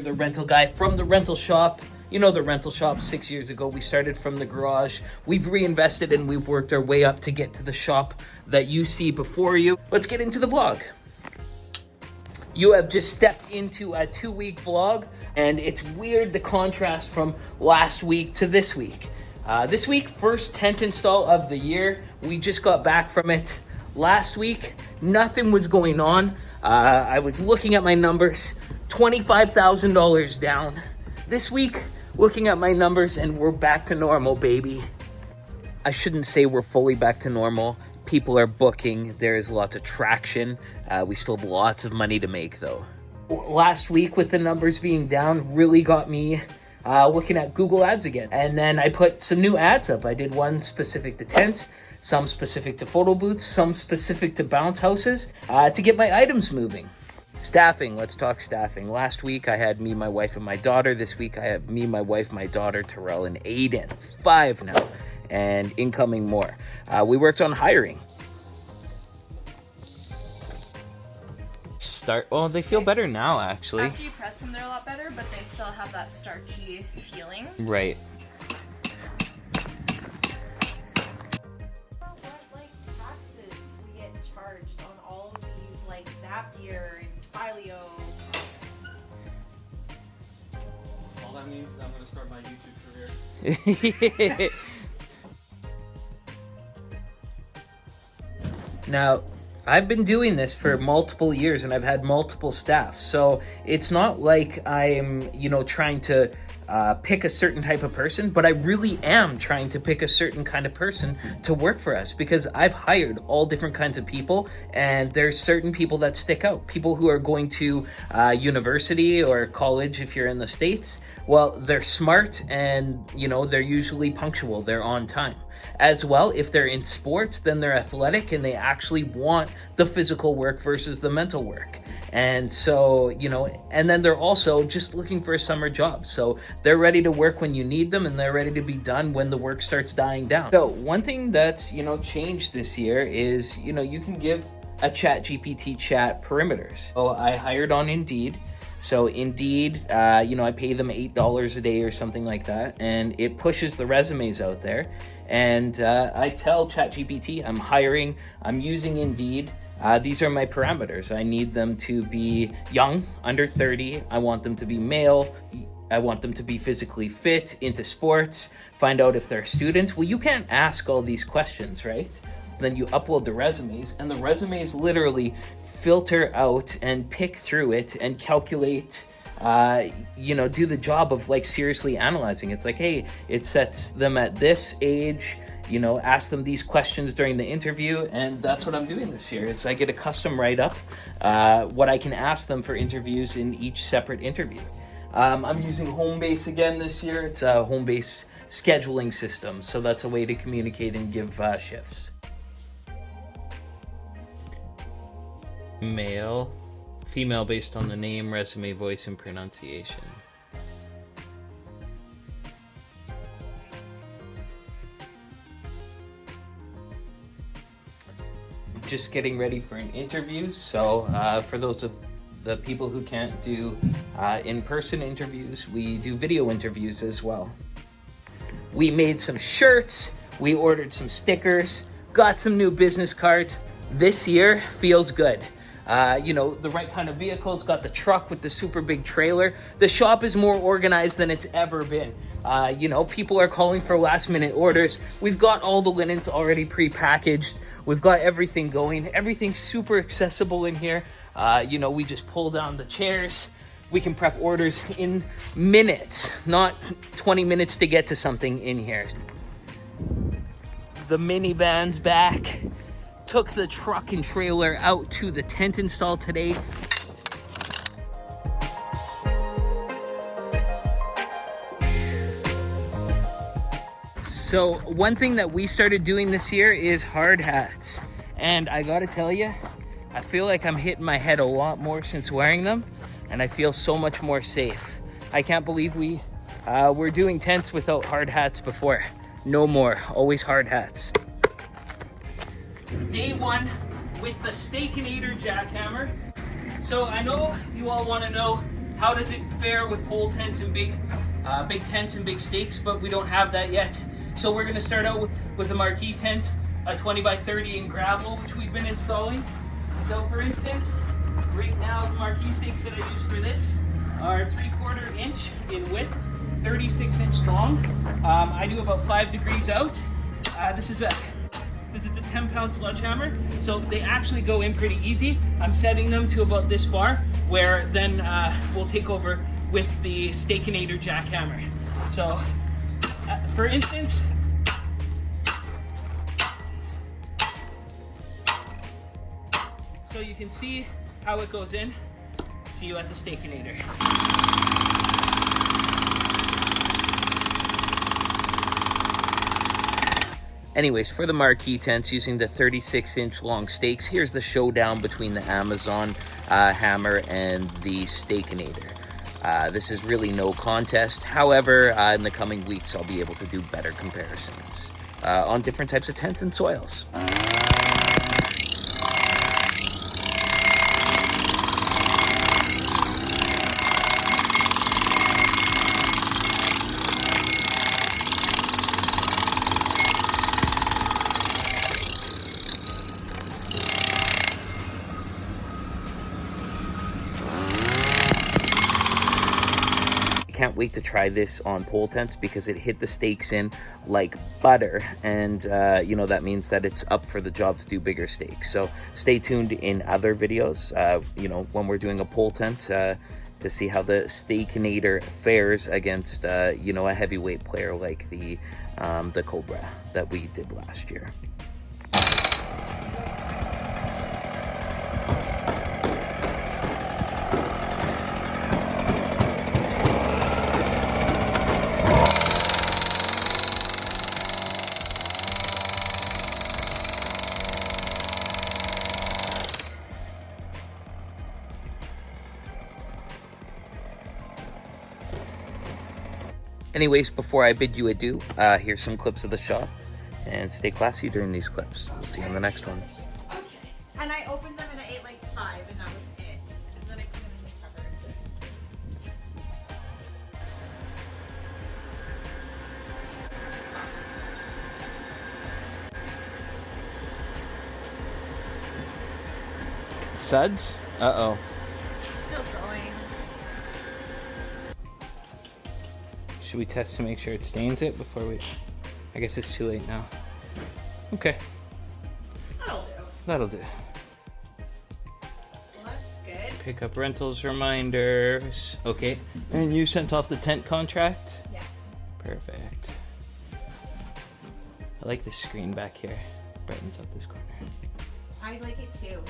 the rental guy from the rental shop. You know, the rental shop 6 years ago, we started from the garage. We've reinvested and we've worked our way up to get to the shop that you see before you. Let's get into the vlog. You have just stepped into a 2-week vlog, and it's weird the contrast from last week to this week. This week, first tent install of the year. We just got back from it. Last week, nothing was going on. I was looking at my numbers, $25,000 down. This week, looking at my numbers, and we're back to normal, baby. I shouldn't say we're fully back to normal. People are booking. There's lots of traction. We still have lots of money to make, though. Last week, with the numbers being down, really got me looking at Google Ads again. And then I put some new ads up. I did one specific to tents, some specific to photo booths, some specific to bounce houses to get my items moving. Staffing, let's talk staffing. Last week I had me, my wife, and my daughter. This week I have me, my wife, my daughter, Terrell, and Aiden. 5 now, and incoming more. We worked on hiring. Oh, they feel better now, actually. After you press them, they're a lot better, but they still have that starchy feeling. Right. What taxes we get charged on all of these, like Zapier and Twilio? All that means is I'm going to start my YouTube career. Now, I've been doing this for multiple years and I've had multiple staff. So it's not like I'm, trying to pick a certain type of person, but I really am trying to pick a certain kind of person to work for us, because I've hired all different kinds of people, and there's certain people that stick out. People who are going to university or college if you're in the States. Well, they're smart and, they're usually punctual. They're on time. As well, if they're in sports, then they're athletic and they actually want the physical work versus the mental work. And so, and then they're also just looking for a summer job. So they're ready to work when you need them, and they're ready to be done when the work starts dying down. So one thing that's, changed this year is, you can give a ChatGPT chat perimeters. So I hired on Indeed. So Indeed, I pay them $8 a day or something like that, and it pushes the resumes out there. And I tell ChatGPT, I'm hiring, I'm using Indeed. These are my parameters. I need them to be young, under 30. I want them to be male. I want them to be physically fit, into sports. Find out if they're a student. Well, you can't ask all these questions, right? Then you upload the resumes, and the resumes literally filter out and pick through it and calculate, do the job of seriously analyzing. It's like, hey, it sets them at this age, ask them these questions during the interview. And that's what I'm doing this year, is I get a custom write-up, what I can ask them for interviews in each separate interview. I'm using Homebase again this year. It's a Homebase scheduling system. So that's a way to communicate and give shifts. Male, female based on the name, resume, voice, and pronunciation. Just getting ready for an interview. So for those of the people who can't do in-person interviews, we do video interviews as well. We made some shirts, we ordered some stickers, got some new business cards. This year feels good. The right kind of vehicles, got the truck with the super big trailer. The shop is more organized than it's ever been. People are calling for last minute orders. We've got all the linens already pre-packaged. We've got everything going. Everything's super accessible in here. We just pull down the chairs. We can prep orders in minutes, not 20 minutes to get to something in here. The minivan's back. Took the truck and trailer out to the tent install today. So one thing that we started doing this year is hard hats. And I gotta tell you, I feel like I'm hitting my head a lot more since wearing them, and I feel so much more safe. I can't believe we were doing tents without hard hats before. No more, always hard hats. Day 1 with the Stakinator jackhammer. So I know you all want to know how does it fare with pole tents and big tents and big stakes, but we don't have that yet. So we're gonna start out with the marquee tent, a 20 by 30 in gravel, which we've been installing. So for instance, right now the marquee stakes that I use for this are 3/4 inch in width, 36-inch long. I do about 5 degrees out. This is a 10-pound sledgehammer, so they actually go in pretty easy. I'm setting them to about this far, where then we'll take over with the Stakinator jackhammer. So, for instance, so you can see how it goes in. See you at the Stakinator. Anyways, for the marquee tents using the 36-inch long stakes, here's the showdown between the Amazon hammer and the Stakinator. This is really no contest. However, in the coming weeks, I'll be able to do better comparisons on different types of tents and soils. Can't wait to try this on pole tents because it hit the stakes in like butter, and you know, that means that it's up for the job to do bigger stakes. So stay tuned in other videos, you know, when we're doing a pole tent to see how the Stakinator fares against you know, a heavyweight player like the Cobra that we did last year. Anyways, before I bid you adieu, here's some clips of the shop, and stay classy during these clips. We'll see you on the next one. Okay. And I opened them and I ate like 5 and that was it. And then I put them in the cupboard. Suds? Uh-oh. Still going. Should we test to make sure it stains it before we... I guess it's too late now. Okay, That'll do. that'll do. Well, that's good. Pick up rentals reminders. Okay, and you sent off the tent contract? Yeah. Perfect. I like this screen back here. Brightens up this corner. I like it too.